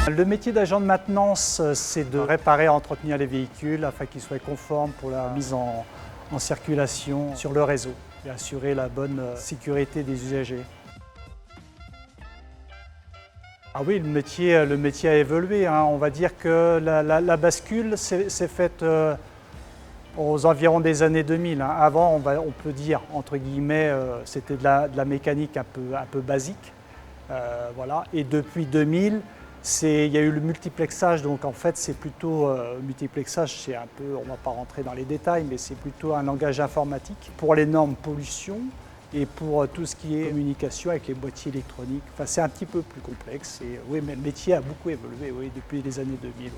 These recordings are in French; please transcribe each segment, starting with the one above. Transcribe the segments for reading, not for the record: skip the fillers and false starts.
Le métier d'agent de maintenance, c'est de réparer et entretenir les véhicules afin qu'ils soient conformes pour la mise en circulation sur le réseau et assurer la bonne sécurité des usagers. Ah oui, le métier a évolué. On va dire que la bascule s'est faite aux environs des années 2000. Avant, on peut dire, entre guillemets, c'était de la mécanique un peu basique. Voilà. Et depuis 2000, il y a eu le multiplexage. Donc en fait, c'est plutôt multiplexage, c'est un peu, on ne va pas rentrer dans les détails, mais c'est plutôt un langage informatique pour les normes pollution et pour tout ce qui est communication avec les boîtiers électroniques. Enfin, c'est un petit peu plus complexe. Et, oui, mais le métier a beaucoup évolué, oui, depuis les années 2000. Ouais.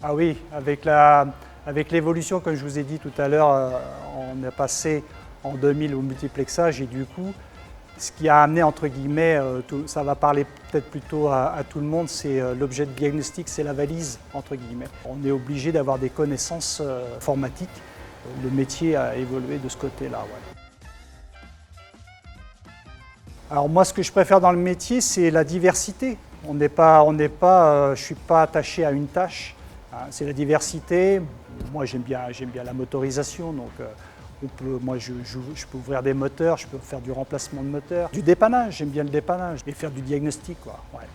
Ah oui, avec l'évolution, comme je vous ai dit tout à l'heure, on est passé en 2000 au multiplexage et du coup, ce qui a amené, entre guillemets, ça va parler peut-être plutôt à tout le monde, c'est l'objet de diagnostic, c'est la valise, entre guillemets. On est obligé d'avoir des connaissances informatiques. Le métier a évolué de ce côté-là. Ouais. Alors moi, ce que je préfère dans le métier, c'est la diversité. Je ne suis pas attaché à une tâche. C'est la diversité. Moi, j'aime bien la motorisation, donc moi, je peux ouvrir des moteurs, je peux faire du remplacement de moteurs, du dépannage. J'aime bien le dépannage et faire du diagnostic, quoi. Ouais.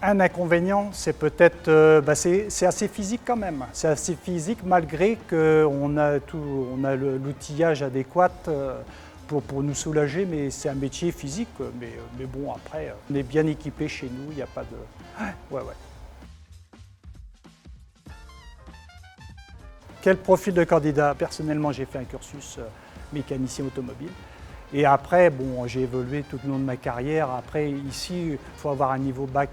Un inconvénient, c'est peut-être, c'est assez physique quand même. C'est assez physique malgré qu'on a l'outillage adéquat pour nous soulager, mais c'est un métier physique. Mais bon, après, on est bien équipé chez nous, il n'y a pas de... Ouais. Quel profil de candidat? Personnellement, j'ai fait un cursus mécanicien automobile. Et après, bon, j'ai évolué tout le long de ma carrière. Après, ici, il faut avoir un niveau bac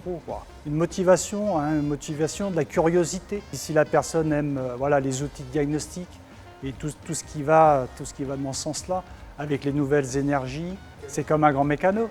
pro, quoi. Une motivation, de la curiosité. Si la personne aime les outils de diagnostic et tout ce qui va dans ce sens-là, avec les nouvelles énergies, c'est comme un grand mécano.